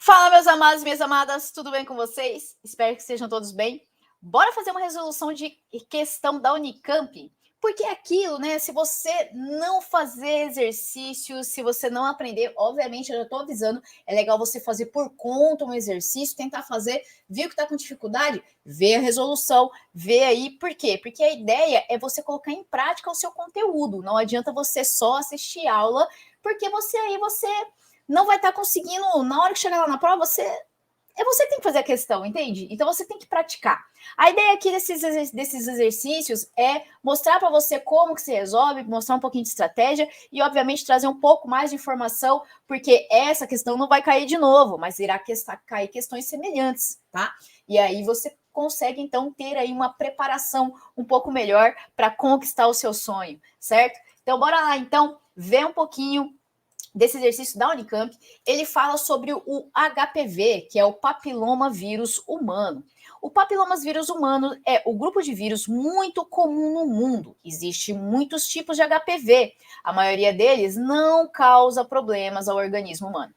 Fala, meus amados e minhas amadas, tudo bem com vocês? Espero que estejam todos bem. Bora fazer uma resolução de questão da Unicamp? Porque é aquilo, né? Se você não fazer exercício, se você não aprender, obviamente, eu já estou avisando, é legal você fazer por conta um exercício, tentar fazer, viu que está com dificuldade? Vê a resolução, vê aí, por quê? Porque a ideia é você colocar em prática o seu conteúdo, não adianta você só assistir aula, porque você não vai estar conseguindo, na hora que chegar lá na prova, você tem que fazer a questão, entende? Então você tem que praticar. A ideia aqui desses exercícios é mostrar para você como que se resolve, mostrar um pouquinho de estratégia e, obviamente, trazer um pouco mais de informação, porque essa questão não vai cair de novo, mas irá cair questões semelhantes, tá? E aí você consegue, então, ter aí uma preparação um pouco melhor para conquistar o seu sonho, certo? Então, bora lá, então, ver um pouquinho desse exercício da Unicamp. Ele fala sobre o HPV, que é o papiloma vírus humano. O papiloma vírus humano é o grupo de vírus muito comum no mundo. Existem muitos tipos de HPV. A maioria deles não causa problemas ao organismo humano.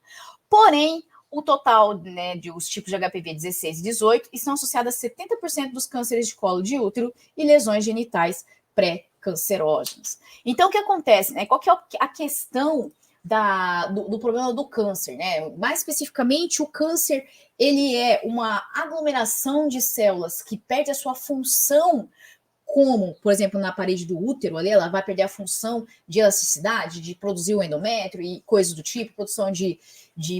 Porém, o total, né, os tipos de HPV 16 e 18 estão associados a 70% dos cânceres de colo de útero e lesões genitais pré-cancerógenas. Então, o que acontece? Né? Qual que é a questão do problema do câncer, né? Mais especificamente, o câncer ele é uma aglomeração de células que perde a sua função, como, por exemplo, na parede do útero, ali, ela vai perder a função de elasticidade, de produzir o endométrio e coisas do tipo, produção de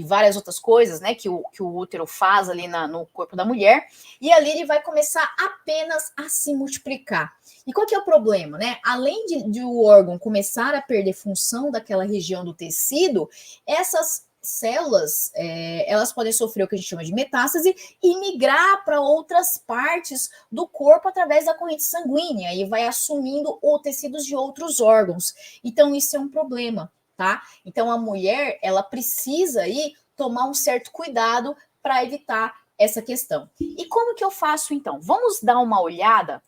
várias outras coisas, né, que o útero faz ali no corpo da mulher, e ali ele vai começar apenas a se multiplicar. E qual que é o problema, né? Além de o órgão começar a perder função daquela região do tecido, essas células, elas podem sofrer o que a gente chama de metástase e migrar para outras partes do corpo através da corrente sanguínea e vai assumindo os tecidos de outros órgãos. Então, isso é um problema, tá? Então, a mulher, ela precisa aí tomar um certo cuidado para evitar essa questão. E como que eu faço, então? Vamos dar uma olhada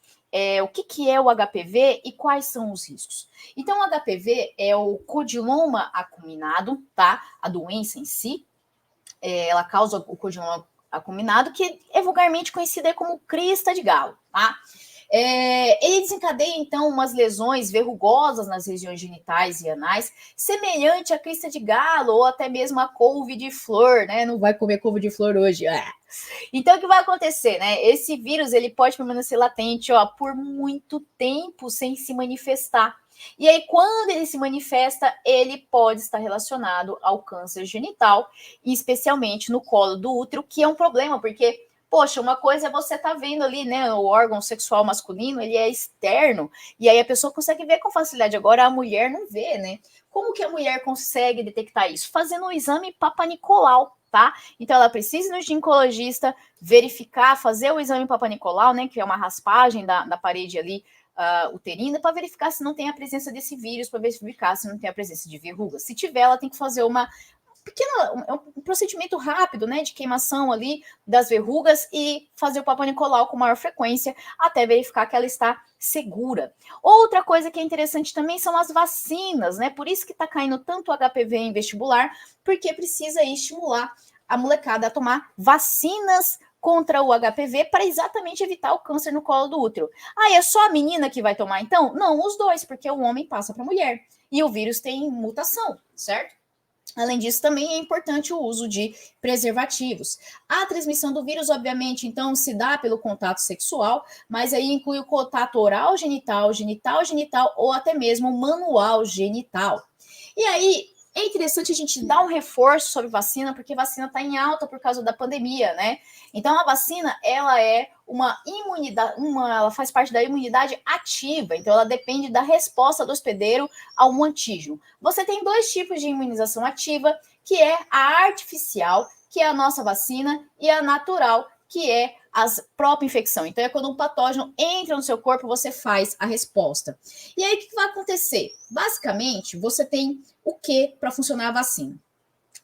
o que é o HPV e quais são os riscos. Então, o HPV é o codiloma acuminado, tá? A doença em si, ela causa o codiloma acuminado, que é vulgarmente conhecida como crista de galo, tá? Ele desencadeia, então, umas lesões verrugosas nas regiões genitais e anais, semelhante à crista de galo ou até mesmo a couve de flor, né? Não vai comer couve de flor hoje. Então, o que vai acontecer, né? Esse vírus, ele pode permanecer latente, por muito tempo sem se manifestar. E aí, quando ele se manifesta, ele pode estar relacionado ao câncer genital, e especialmente no colo do útero, que é um problema, porque poxa, uma coisa é você estar vendo ali, né, o órgão sexual masculino, ele é externo, e aí a pessoa consegue ver com facilidade. Agora a mulher não vê, né? Como que a mulher consegue detectar isso? Fazendo um exame Papanicolau, tá? Então ela precisa ir no ginecologista, verificar, fazer o exame Papanicolau, né, que é uma raspagem da parede ali uterina, para verificar se não tem a presença desse vírus, para verificar se não tem a presença de verrugas. Se tiver, ela tem que fazer um procedimento rápido, né, de queimação ali das verrugas e fazer o Papanicolau com maior frequência até verificar que ela está segura. Outra coisa que é interessante também são as vacinas, né? Por isso que está caindo tanto HPV em vestibular, porque precisa estimular a molecada a tomar vacinas contra o HPV para exatamente evitar o câncer no colo do útero. É só a menina que vai tomar então? Não, os dois, porque o homem passa para a mulher e o vírus tem mutação, certo? Além disso, também é importante o uso de preservativos. A transmissão do vírus, obviamente, então, se dá pelo contato sexual, mas aí inclui o contato oral genital, genital genital ou até mesmo manual genital. E aí, é interessante a gente dar um reforço sobre vacina, porque vacina está em alta por causa da pandemia, né? Então, a vacina, ela é uma imunidade, ela faz parte da imunidade ativa, então ela depende da resposta do hospedeiro a um antígeno. Você tem dois tipos de imunização ativa, que é a artificial, que é a nossa vacina, e a natural, que é a própria infecção. Então, é quando um patógeno entra no seu corpo, você faz a resposta. E aí, o que vai acontecer? Basicamente, você tem o que para funcionar a vacina?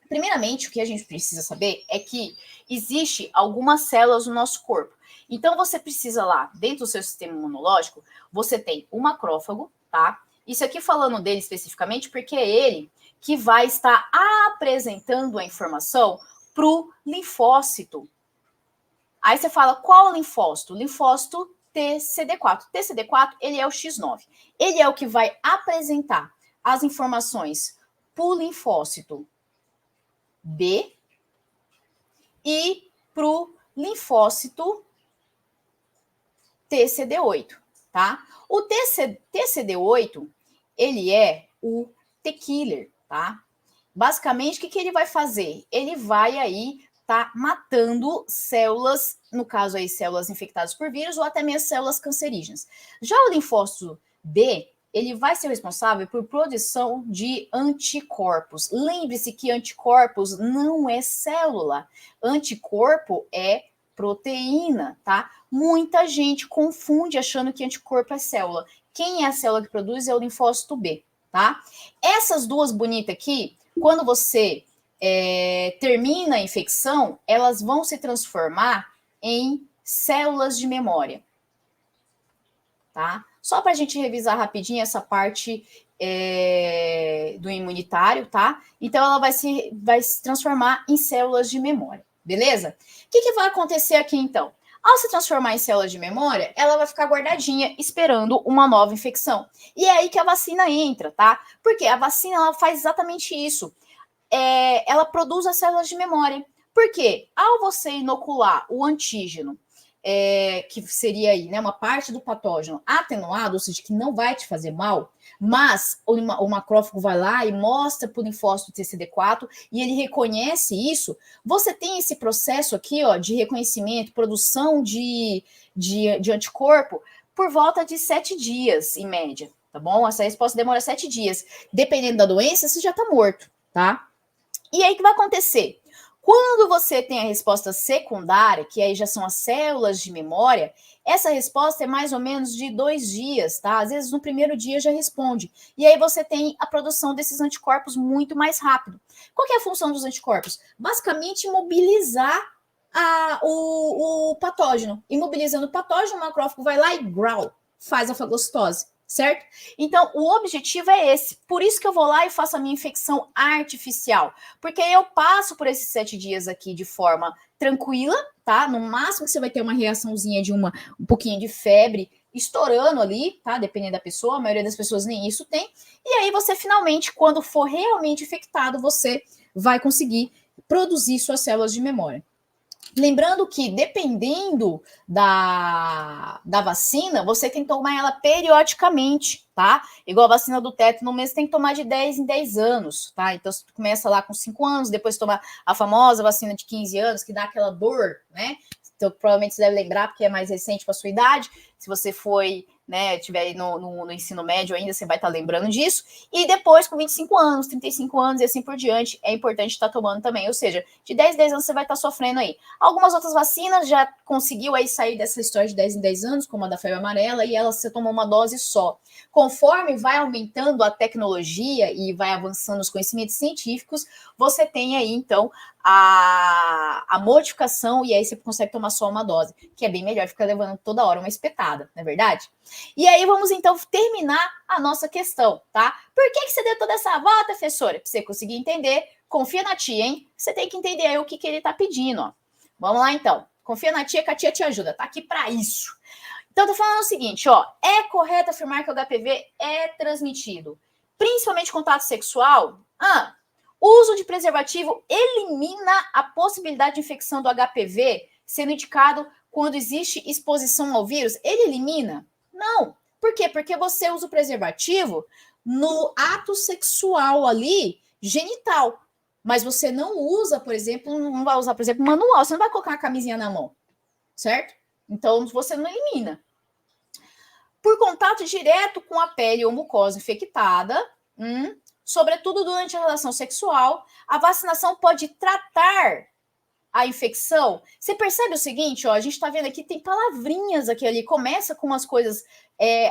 Primeiramente, o que a gente precisa saber é que existe algumas células no nosso corpo. Então, você precisa lá, dentro do seu sistema imunológico, você tem o macrófago, tá? Isso aqui falando dele especificamente, porque é ele que vai estar apresentando a informação para o linfócito. Aí você fala, qual linfócito? Linfócito TCD4. TCD4, ele é o X9. Ele é o que vai apresentar as informações para o linfócito B e para o linfócito TCD8, tá? O TCD8, ele é o T-killer, tá? Basicamente, o que ele vai fazer? Ele vai aí tá matando células, no caso aí, células infectadas por vírus ou até mesmo células cancerígenas. Já o linfócito B, ele vai ser responsável por produção de anticorpos. Lembre-se que anticorpos não é célula. Anticorpo é proteína, tá? Muita gente confunde achando que anticorpo é célula. Quem é a célula que produz é o linfócito B, tá? Essas duas bonitas aqui, quando você termina a infecção, elas vão se transformar em células de memória, tá? Só para a gente revisar rapidinho essa parte do imunitário, tá? Então, ela vai se transformar em células de memória, beleza? O que vai acontecer aqui, então? Ao se transformar em células de memória, ela vai ficar guardadinha, esperando uma nova infecção. E é aí que a vacina entra, tá? Porque a vacina, ela faz exatamente isso. Ela produz as células de memória. Por quê? Ao você inocular o antígeno, que seria aí, né, uma parte do patógeno atenuado, ou seja, que não vai te fazer mal, mas o macrófago vai lá e mostra para o linfócito TCD4 e ele reconhece isso, você tem esse processo aqui, ó, de reconhecimento, produção de anticorpo por volta de 7 dias, em média, tá bom? Essa resposta demora 7 dias. Dependendo da doença, você já está morto, tá? E aí, o que vai acontecer? Quando você tem a resposta secundária, que aí já são as células de memória, essa resposta é mais ou menos de 2 dias, tá? Às vezes no primeiro dia já responde. E aí você tem a produção desses anticorpos muito mais rápido. Qual que é a função dos anticorpos? Basicamente, imobilizar o patógeno. Imobilizando o patógeno, o macrófago vai lá e faz a fagocitose. Certo? Então, o objetivo é esse. Por isso que eu vou lá e faço a minha infecção artificial. Porque eu passo por esses 7 dias aqui de forma tranquila, tá? No máximo que você vai ter uma reaçãozinha de um pouquinho de febre estourando ali, tá? Dependendo da pessoa, a maioria das pessoas nem isso tem. E aí você finalmente, quando for realmente infectado, você vai conseguir produzir suas células de memória. Lembrando que, dependendo da vacina, você tem que tomar ela periodicamente, tá? Igual a vacina do tétano, no mês tem que tomar de 10 em 10 anos, tá? Então, você começa lá com 5 anos, depois toma a famosa vacina de 15 anos, que dá aquela dor, né? Então, provavelmente você deve lembrar, porque é mais recente para a sua idade. Se você foi, né, tiver no ensino médio ainda, você vai estar lembrando disso. E depois, com 25 anos, 35 anos e assim por diante, é importante estar tomando também. Ou seja, de 10 em 10 anos você vai estar sofrendo aí. Algumas outras vacinas já conseguiu aí sair dessa história de 10 em 10 anos, como a da febre amarela, e ela você toma uma dose só. Conforme vai aumentando a tecnologia e vai avançando os conhecimentos científicos, você tem aí, então, a modificação, e aí você consegue tomar só uma dose, que é bem melhor ficar levando toda hora uma espetada, não é verdade? E aí vamos então terminar a nossa questão, tá? Por que você deu toda essa volta, professora? Para você conseguir entender, confia na tia, hein? Você tem que entender aí o que ele tá pedindo, ó. Vamos lá então. Confia na tia que a tia te ajuda, tá aqui para isso. Então, tô falando o seguinte, ó, é correto afirmar que o HPV é transmitido, principalmente contato sexual? O uso de preservativo elimina a possibilidade de infecção do HPV, sendo indicado quando existe exposição ao vírus? Ele elimina? Não. Por quê? Porque você usa o preservativo no ato sexual ali, genital. Mas você não usa, por exemplo, não vai usar, por exemplo, manual. Você não vai colocar a camisinha na mão, certo? Então, você não elimina. Por contato direto com a pele ou mucosa infectada, sobretudo durante a relação sexual, a vacinação pode tratar a infecção. Você percebe o seguinte, ó, a gente tá vendo aqui, tem palavrinhas aqui ali, começa com umas coisas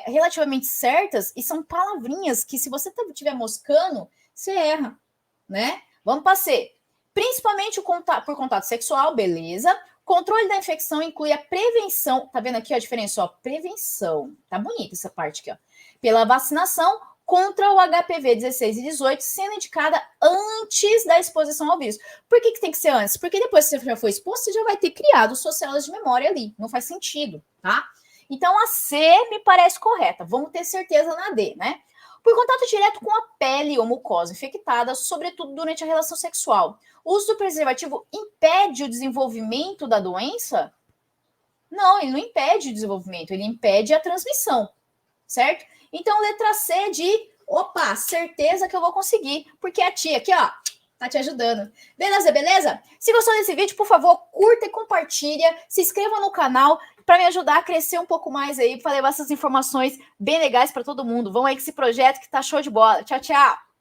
relativamente certas, e são palavrinhas que se você estiver moscando, você erra, né? Vamos para C. Principalmente por contato sexual, beleza. Controle da infecção inclui a prevenção, tá vendo aqui a diferença, ó, prevenção, tá bonita essa parte aqui, ó. Pela vacinação contra o HPV 16 e 18 sendo indicada antes da exposição ao vírus. Por que tem que ser antes? Porque depois que você já foi exposto, você já vai ter criado suas células de memória ali. Não faz sentido, tá? Então, a C me parece correta. Vamos ter certeza na D, né? Por contato direto com a pele ou mucosa infectada, sobretudo durante a relação sexual. O uso do preservativo impede o desenvolvimento da doença? Não, ele não impede o desenvolvimento, ele impede a transmissão, certo? Então, letra C de, opa, certeza que eu vou conseguir, porque a tia aqui, ó, tá te ajudando. Beleza, beleza? Se gostou desse vídeo, por favor, curta e compartilha, se inscreva no canal para me ajudar a crescer um pouco mais aí, para levar essas informações bem legais para todo mundo. Vamos aí com esse projeto que tá show de bola. Tchau, tchau!